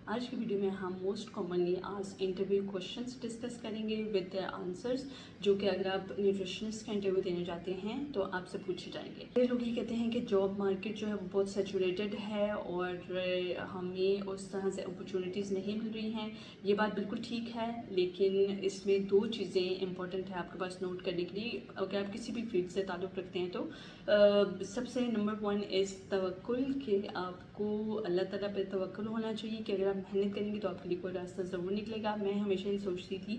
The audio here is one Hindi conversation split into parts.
आज की वीडियो में हम most commonly asked interview questions discuss करेंगे विद द आंसर्स, जो कि अगर आप न्यूट्रिशनिस्ट का इंटरव्यू देने जाते हैं तो आपसे पूछे जाएंगे। कई लोग ये कहते हैं कि जॉब मार्केट जो है वो बहुत सैचुरेटेड है और हमें उस तरह से अपॉर्चुनिटीज़ नहीं मिल रही हैं। ये बात बिल्कुल ठीक है, लेकिन इसमें दो चीज़ें इंपॉर्टेंट है आपके पास नोट करने के लिए अगर आप किसी भी फील्ड से ताल्लुक़ रखते हैं तो सबसे नंबर 1 इज़ तवक्कुल, कि आपको अल्लाह ताला पे तवक्कुल होना चाहिए कि अगर आप मेहनत करेंगे तो आपके लिए कोई रास्ता ज़रूर निकलेगा। मैं हमेशा ये सोचती थी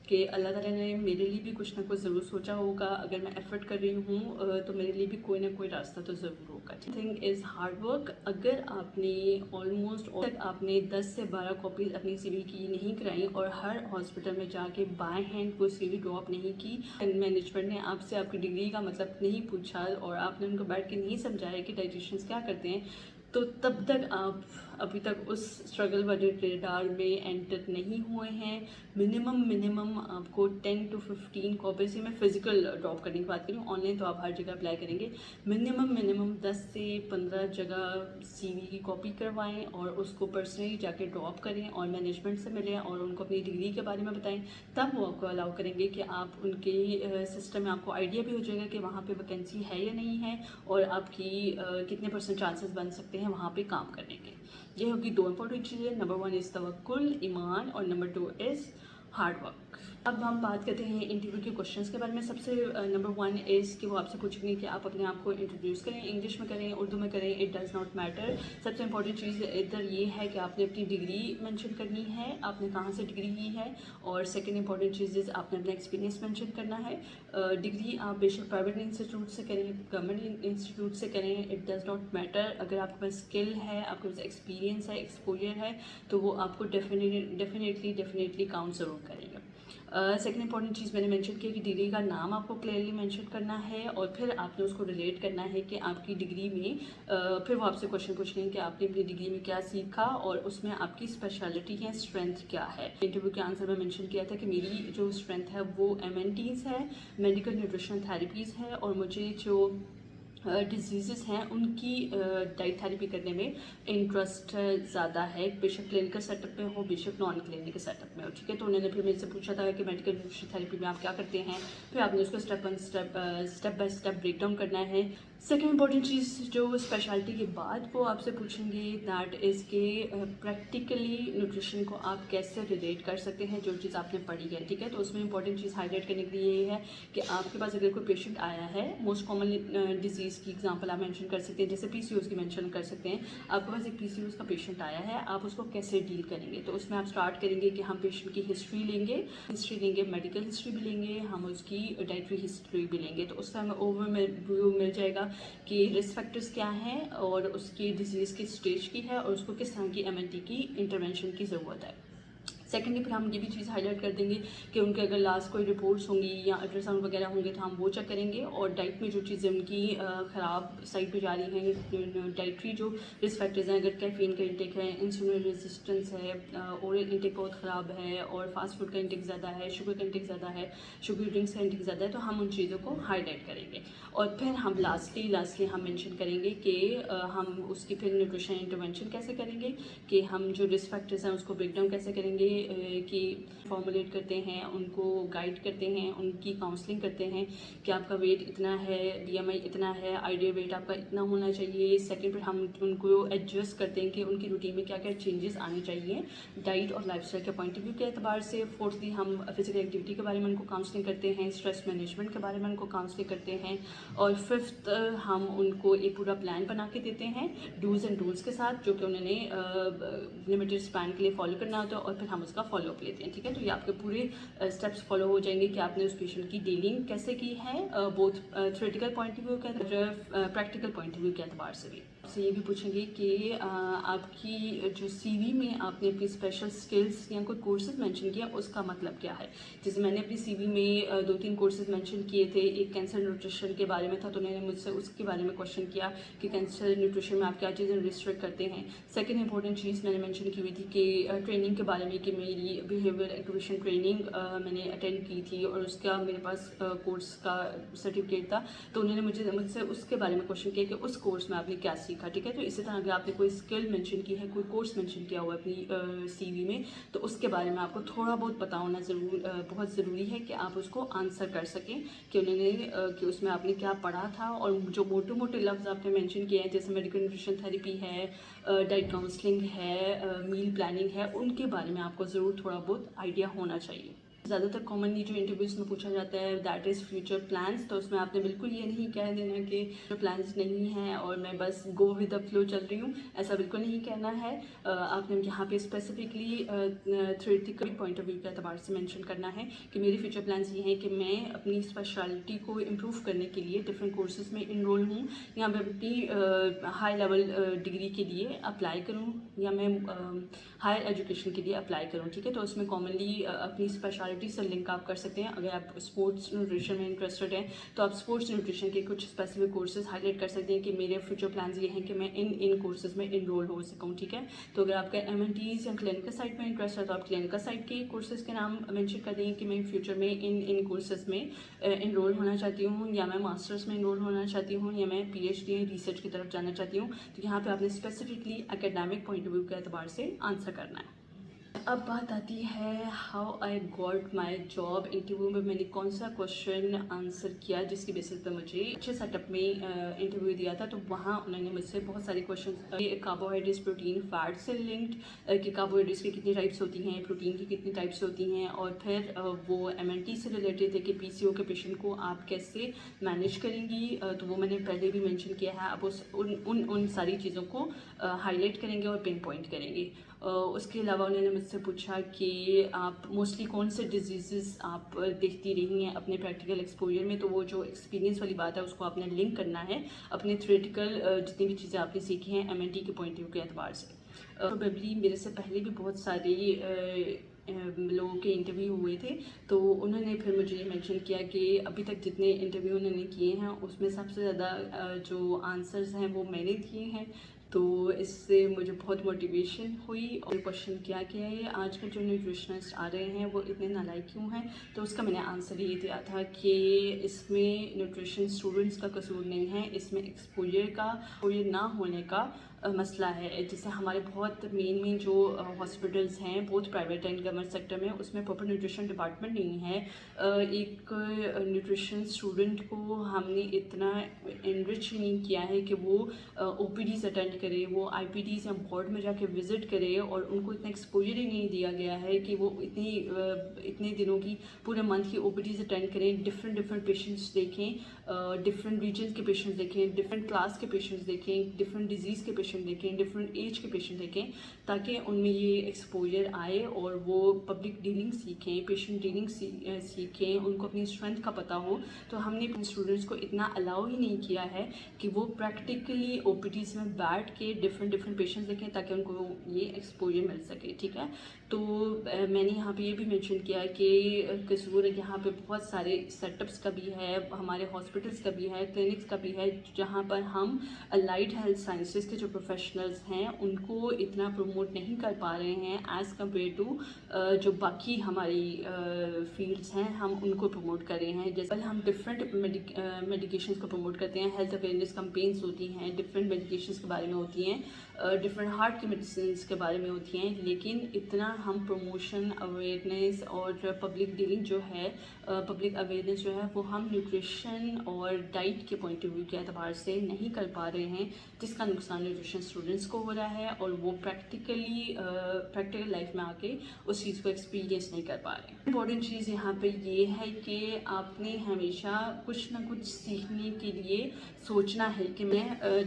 कि अल्लाह ताला ने मेरे लिए भी कुछ ना कुछ ज़रूर सोचा होगा। अगर मैं एफ़र्ट कर रही हूँ तो मेरे लिए भी कोई ना कोई रास्ता तो ज़रूर होगा। Thing is hard work. अगर आपने ऑलमोस्ट तक आपने 10 से 12 कॉपीज़ अपनी CV की नहीं कराई और हर हॉस्पिटल में जाके बाय हैंड कोई CV ड्रॉप नहीं की, मैनेजमेंट ने आपसे आपकी डिग्री का मतलब नहीं पूछा और आपने उनको बैठ के नहीं समझाया कि डाइटिशियंस क्या करते हैं, तो तब तक आप अभी तक उस स्ट्रगल वाले रेडार में एंटर नहीं हुए हैं। मिनिमम आपको 10 to 15 कॉपीज़ ही मैं फ़िज़िकल ड्रॉप करने की बात करूँ, ऑनलाइन तो आप हर जगह अप्लाई करेंगे। मिनिमम 10 से 15 जगह CV की कॉपी करवाएं और उसको पर्सनली जाके ड्रॉप करें और मैनेजमेंट से मिलें और उनको अपनी डिग्री के बारे में बताएं। तब वो आपको अलाउ करेंगे कि आप उनके सिस्टम में आपको आइडिया भी हो जाएगा कि वहाँ पे वैकेंसी है या नहीं है और आपकी कितने % चांसेस बन सकते हैं वहाँ पे काम करने के। ये होगी दो इंपॉर्टेंट चीज़ें। नंबर 1 इज़ तवक्कुल, ईमान, और नंबर 2 इज़ हार्ड वर्क। अब हम बात करते हैं इंटरव्यू के क्वेश्चंस के बारे में। सबसे नंबर 1 इज़ कि वो आपसे पूछेंगे कि आप अपने आप को इंट्रोड्यूस करें, इंग्लिश में करें, उर्दू में करें, इट डज़ नॉट मैटर। सबसे इंपॉर्टेंट चीज़ इधर ये है कि आपने अपनी डिग्री मेंशन करनी है, आपने कहाँ से डिग्री की है, और सेकंड इंपॉर्टेंट चीज़ इज़ आपने अपना एक्सपीरियंस मेंशन करना है। डिग्री आप बेशक प्राइवेट इंस्टीट्यूट से करें, गवर्नमेंट इंस्टीट्यूट से करें, इट डज़ नॉट मैटर। अगर आपके पास स्किल है, आपके पास एक्सपीरियंस है, एक्सपोजर है, तो वो आपको डेफिनेटली काउंट ज़रूर करेगा। सेकंड इंपॉर्टेंट चीज़ मैंने मेंशन किया कि डिग्री का नाम आपको क्लियरली मेंशन करना है और फिर आपने उसको रिलेट करना है कि आपकी डिग्री में फिर वो आपसे क्वेश्चन पूछेंगे कि आपने अपनी डिग्री में क्या सीखा और उसमें आपकी स्पेशलिटी या स्ट्रेंथ क्या है। इंटरव्यू के आंसर में मेंशन किया था कि मेरी जो स्ट्रेंथ है वो MNTs है, मेडिकल न्यूट्रिशनल थेरेपीज़ है, और मुझे जो डिजीज़ हैं उनकी डाइट थेरेपी करने में इंटरेस्ट ज़्यादा है, बेशक क्लिनिकल सेटअप में हो, बेशक नॉन क्लिनिकल सेटअप में हो। ठीक है, तो उन्होंने फिर मेरे से पूछा था कि मेडिकल न्यूट्रिशन थेरेपी में आप क्या करते हैं, फिर आपने उसको step by step break down करना है। सेकेंड इंपॉर्टेंट चीज़ जो स्पेशलिटी के बाद वो आपसे पूछेंगे दैट इज़ के प्रैक्टिकली न्यूट्रिशन को आप कैसे रिलेट कर सकते हैं जो चीज़ आपने पढ़ी है। ठीक है, तो उसमें इंपॉर्टेंट चीज़ हाईलाइट करने के लिए ये है कि आपके पास अगर कोई पेशेंट आया है, मोस्ट कॉमनली डिजीज़ की एग्जांपल आप मेंशन कर सकते हैं, जैसे PCOS की मेंशन कर सकते हैं। आपके पास एक PCOS का पेशेंट आया है, आप उसको कैसे डील करेंगे, तो उसमें आप स्टार्ट करेंगे कि हम पेशेंट की हिस्ट्री लेंगे, मेडिकल हिस्ट्री भी लेंगे, हम उसकी डाइटरी हिस्ट्री भी लेंगे, तो उससे हमें ओवरव्यू मिल जाएगा कि रिस्क फैक्टर्स क्या हैं और उसकी डिजीज़ की स्टेज की है और उसको किस तरह की MNT की इंटरवेंशन की ज़रूरत है। सेकेंडली फिर हम ये भी चीज़ हाईलाइट कर देंगे कि उनके अगर लास्ट कोई रिपोर्ट्स होंगी या अल्ट्रासाउंड वगैरह होंगे तो हम वो चेक करेंगे, और डाइट में जो चीज़ें उनकी ख़राब साइड पे जा रही हैं, डाइटरी जो रिस्क फैक्टर्स हैं, अगर कैफीन का इंटेक है, इंसुलिन रेजिस्टेंस है, ओरल इंटेक बहुत ख़राब है और फास्ट फूड का इंटेक ज़्यादा है, शुगर का इंटेक ज़्यादा है, शुगर ड्रिंक्स का इंटेक ज़्यादा है, तो हम उन चीज़ों को हाईलाइट करेंगे। और फिर हम लास्टली हम मेंशन करेंगे कि हम उसकी फिर न्यूट्रिशन इंटरवेंशन कैसे करेंगे, कि हम जो रिस्क फैक्टर्स हैं उसको ब्रेक डाउन कैसे करेंगे, कि फॉर्मुलेट करते हैं, उनको गाइड करते हैं, उनकी काउंसलिंग करते हैं कि आपका वेट इतना है, BMI इतना है, आइडियल वेट आपका इतना होना चाहिए। सेकंड पर हम उनको एडजस्ट करते हैं कि उनकी रूटीन में क्या क्या चेंजेस आने चाहिए डाइट और लाइफस्टाइल के पॉइंट ऑफ व्यू के एतबार से। फोर्थली हम फिजिकल एक्टिविटी के बारे में उनको काउंसलिंग करते हैं, स्ट्रेस मैनेजमेंट के बारे में उनको काउंसलिंग करते हैं, और फिफ्थ हम उनको एक पूरा प्लान बना के देते हैं डूज एंड डोंट्स के साथ, जो कि उन्होंने लिमिटेड स्पैन के लिए फॉलो करना होता है, और फिर हम उसका फॉलो अप लेते हैं। ठीक है, तो ये आपके पूरे स्टेप्स फॉलो हो जाएंगे कि आपने उस पेशेंट की डीलिंग कैसे की है, both theoretical point of view के प्रैक्टिकल पॉइंट ऑफ व्यू के एतबार से भी। आपसे ये भी पूछेंगे कि आपकी जो CV में आपने अपनी स्पेशल स्किल्स या कोई कोर्सेज मेंशन किया उसका मतलब क्या है। जैसे मैंने अपनी CV में 2-3 कोर्सेज मेंशन किए थे, एक कैंसर न्यूट्रिशन के बारे में था, तो उन्होंने मुझसे उसके बारे में क्वेश्चन किया कि कैंसर न्यूट्रिशन में आप क्या चीज़ें रिस्ट्रिक्ट करते हैं। सेकेंड इंपॉर्टेंट चीज़ मैंने मेंशन की हुई थी कि ट्रेनिंग के बारे में, कि मेरी बिहेवियर एक्टिवेशन ट्रेनिंग मैंने अटेंड की थी और उसका मेरे पास कोर्स का सर्टिफिकेट था, तो उन्होंने मुझसे उसके बारे में क्वेश्चन किया कि उस कोर्स में आपने क्या सीखा, ठीक है। तो इसी तरह अगर आपने कोई स्किल मेंशन की है, कोई कोर्स मेंशन किया हुआ है अपनी CV में, तो उसके बारे में आपको थोड़ा बहुत पता होना बहुत ज़रूरी है कि आप उसको आंसर कर सकें कि उन्होंने कि उसमें आपने क्या पढ़ा था। और जो मोटे मोटे लफ्ज़ आपने मेंशन किए हैं जैसे मेडिकल न्यूट्रिशन थेरेपी है, डाइट काउंसलिंग है, मील प्लानिंग है, उनके बारे में आपको ज़रूर थोड़ा बहुत आइडिया होना चाहिए। ज़्यादातर कॉमनली जो इंटरव्यूज़ में पूछा जाता है दैट इज़ फ्यूचर प्लान्स, तो उसमें आपने बिल्कुल ये नहीं कह देना कि प्लान्स नहीं हैं और मैं बस गो विद द फ्लो चल रही हूँ, ऐसा बिल्कुल नहीं कहना है। आपने यहाँ पे specifically theoretical point of view के अतबार से मेंशन करना है कि मेरे फ्यूचर प्लान्स ये हैं कि मैं अपनी स्पेशलिटी को इम्प्रूव करने के लिए डिफरेंट कोर्सेज में इनरोल हूँ, या मैं अपनी हाई लेवल डिग्री के लिए अप्लाई करूँ, या मैं हायर एजुकेशन के लिए अप्लाई करूँ, ठीक है। तो उसमें कॉमनली अपनी स्पेशलिटी से लिंक आप कर सकते हैं। अगर आप स्पोर्ट्स न्यूट्रिशन में इंटरेस्टेड हैं तो आप स्पोर्ट्स न्यूट्रिशन के कुछ स्पेसिफिक कोर्सेज हाईलाइट कर सकते हैं कि मेरे फ्यूचर प्लान्स ये हैं कि मैं इन कोर्सेज में इनरोल हो सकूँ, ठीक है। तो अगर आपका MNTs या क्लिनिकल साइड में इंटरेस्ट है तो आप क्लिनिकल साइड के कोर्सेज के नाम मेंशन कर देंगे कि मैं फ्यूचर में इन कोर्सेज में इनरोल होना चाहती हूँ, या मैं मास्टर्स में इनरोल होना चाहती हूँ, या मैं PhD रिसर्च की तरफ जाना चाहती हूँ। तो यहाँ पे आपने specifically academic point of view के एतबार से आंसर करना है। अब बात आती है how I got my job. Interview में मैंने कौन सा क्वेश्चन आंसर किया जिसकी बेसिस पे मुझे अच्छे सेटअप में इंटरव्यू दिया था। तो वहाँ उन्होंने मुझसे बहुत सारे क्वेश्चन कार्बोहाइड्रेट्स, प्रोटीन, फैट से लिंक्ड कि कार्बोहाइड्रेट्स की कितनी टाइप्स होती हैं, प्रोटीन की कितनी टाइप्स होती हैं, और फिर वो MNT से रिलेटेड है कि PCO के पेशेंट को आप कैसे मैनेज करेंगी। तो वो मैंने पहले भी मेंशन किया है, आप उन सारी चीज़ों को हाईलाइट करेंगे और पिन पॉइंट करेंगे। उसके अलावा उन्होंने मुझसे पूछा कि आप मोस्टली कौन से डिजीज़ आप देखती रही हैं अपने प्रैक्टिकल एक्सपोजर में। तो वो जो एक्सपीरियंस वाली बात है उसको आपने लिंक करना है अपने थ्योरेटिकल जितनी भी चीज़ें आपने सीखी हैं MNT के पॉइंट ऑफ व्यू के एतबार से। प्रोबेबली मेरे से पहले भी बहुत सारे लोगों के इंटरव्यू हुए थे, तो उन्होंने फिर मुझे ये मेंशन किया कि अभी तक जितने इंटरव्यू उन्होंने किए हैं उसमें सबसे ज़्यादा जो आंसर्स हैं वो मैंने दिए हैं। तो इससे मुझे बहुत मोटिवेशन हुई और क्वेश्चन किया कि आजकल जो न्यूट्रिशनिस्ट आ रहे हैं वो इतने नालायक क्यों हैं। तो उसका मैंने आंसर ये दिया था कि इसमें न्यूट्रिशन स्टूडेंट्स का कसूर नहीं है, इसमें एक्सपोजर ना होने का मसला है। जैसे हमारे बहुत मेन जो हॉस्पिटल्स हैं both private and government sector में, उसमें प्रॉपर न्यूट्रिशन डिपार्टमेंट नहीं है। एक न्यूट्रिशन स्टूडेंट को हमने इतना इनरिच नहीं किया है कि वो OPDs अटेंड करे, वो IPDs या बोर्ड में जाके विज़िट करे, और उनको इतना एक्सपोजर ही नहीं दिया गया है कि वो इतने दिनों की पूरे मंथ की OPDs अटेंड करें, डिफरेंट पेशेंट्स देखें, डिफरेंट रीजन्स के पेशेंट्स देखें, डिफरेंट क्लास के पेशेंट्स देखें, डिफरेंट डिजीज़ के पेशेंट देखें, डिफरेंट एज के पेशेंट देखें, ताकि उनमें ये एक्सपोजर आए और वो पब्लिक डीलिंग सीखें, पेशेंट डीलिंग सीखें, उनको अपनी स्ट्रेंथ का पता हो। तो हमने अपने स्टूडेंट्स को इतना अलाउ ही नहीं किया है कि वो प्रैक्टिकली OPDs में बैठ के डिफरेंट पेशेंट्स देखें ताकि उनको ये एक्सपोजर मिल सके, ठीक है। तो मैंने यहाँ पे ये भी मेंशन किया कि कसूर यहाँ पे बहुत सारे सेटअप्स का भी है, हमारे हॉस्पिटल्स का भी है, क्लिनिक्स का भी है, जहाँ पर हम अलाइड हेल्थ साइंसेस के जो प्रोफेशनल्स हैं उनको इतना प्रमोट नहीं कर पा रहे हैं एज़ कम्पेयर टू जो बाकी हमारी फील्ड्स हैं, हम उनको प्रमोट कर रहे हैं। जैसे हम डिफरेंट मेडिकेशंस को प्रमोट करते हैं, हेल्थ अवेयरनेस कैंपेन्स होती हैं, डिफरेंट मेडिकेशंस के बारे में होती हैं, डिफरेंट हार्ट की मेडिसिन के बारे में होती हैं, लेकिन इतना हम प्रमोशन, अवेयरनेस और पब्लिक डीलिंग जो है, पब्लिक अवेयरनेस जो है वो हम न्यूट्रिशन और डाइट के पॉइंट ऑफ व्यू के एतबार से नहीं कर पा रहे हैं, जिसका नुकसान न्यूट्रिशन स्टूडेंट्स को हो रहा है और वो प्रैक्टिकल लाइफ में आके उस चीज़ को एक्सपीरियंस नहीं कर पा रहे हैं। इम्पॉर्टेंट चीज़ यहाँ पे ये है कि आपने हमेशा कुछ ना कुछ सीखने के लिए सोचना है कि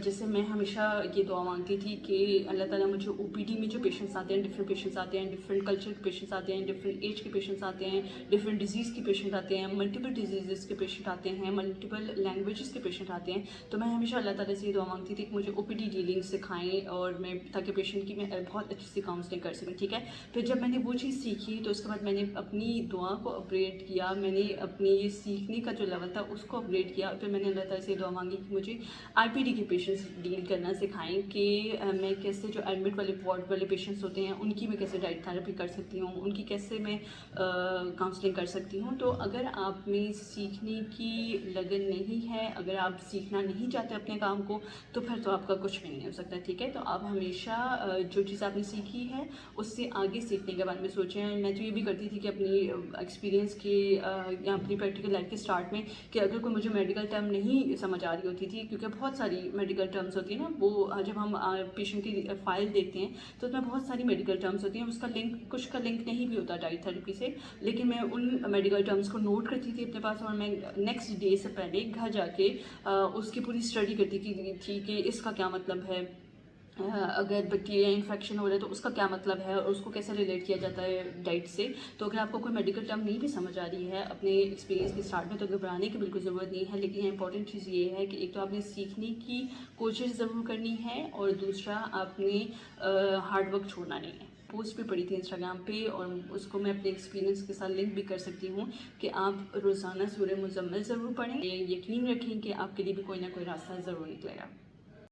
जैसे मैं हमेशा ये दुआ मांगती थी कि अल्लाह ताला मुझे OPD में जो पेशेंट्स आते हैं, डिफरेंट पेशेंट्स आते हैं, डिफरेंट कल्चर के पेशेंट्स आते हैं, डिफरेंट एज के पेशेंट्स आते हैं, डिफरेंट डिजीज़ के पेशेंट आते हैं, मल्टीपल डिजीज़ के पेशेंट आते हैं, मल्टीपल लैंग्वेजेस के पेशेंट आते हैं। तो मैं हमेशा अल्लाह ताला से ये दुआ मांगती थी कि मुझे OPD डीलिंग सिखाएं और मैं ताकि पेशेंट की मैं बहुत अच्छी सी काउंसलिंग कर सकूँ, ठीक है। फिर जब मैंने वो चीज़ सीखी तो उसके बाद मैंने अपनी दुआ को अपग्रेड किया, मैंने अपनी ये सीखने का जो लेवल था उसको अपग्रेड किया। फिर मैंने अल्लाह ताला से दुआ मांगी कि मुझे IPD के पेशेंट्स डील करना सिखाएं कि मैं कैसे जो एडमिट वाले वार्ड वाले पेशेंट्स होते हैं उनकी मैं कैसे डाइट थेरेपी कर सकती हूँ, उनकी कैसे मैं काउंसलिंग कर सकती हूँ। तो अगर आप में सीखने की लगन नहीं है, अगर आप सीखना नहीं चाहते अपने काम को, तो फिर तो आपका कुछ भी नहीं हो सकता, ठीक है। तो आप हमेशा जो चीज़ आपने सीखी है उससे आगे सीखने के बारे में सोचें। मैं तो ये भी करती थी कि अपनी एक्सपीरियंस के या अपनी प्रैक्टिकल लाइफ के स्टार्ट में कि अगर कोई मुझे मेडिकल टर्म नहीं समझ आ रही होती थी, क्योंकि बहुत सारी मेडिकल टर्म्स होती हैं ना, वो जब हम पेशेंट की फाइल देखते हैं तो उसमें बहुत सारी मेडिकल टर्म्स होती हैं, उसका लिंक कुछ का लिंक नहीं भी होता डाइट थेरेपी से, लेकिन मैं उन मेडिकल टर्म्स को नोट करती थी अपने पास और मैं नेक्स्ट डे से पहले घर जाके उसकी पूरी स्टडी करती थी कि इसका क्या मतलब है, अगर बैक्टीरिया इन्फेक्शन हो रहा है तो उसका क्या मतलब है और उसको कैसे रिलेट किया जाता है डाइट से। तो अगर आपको कोई मेडिकल टर्म नहीं भी समझ आ रही है अपने एक्सपीरियंस के स्टार्ट में, तो घबराने की बिल्कुल ज़रूरत नहीं है। लेकिन इंपॉर्टेंट चीज़ ये है कि एक तो आपने सीखने की कोशिश ज़रूर करनी है और दूसरा आपने हार्ड वर्क छोड़ना नहीं है। पोस्ट भी पड़ी थी इंस्टाग्राम पे और उसको मैं अपने एक्सपीरियंस के साथ लिंक भी कर सकती हूँ कि आप रोज़ाना सूरह मुज़म्मिल ज़रूर पढ़ें। यकीन रखें कि आपके लिए भी कोई ना कोई रास्ता ज़रूर निकलेगा।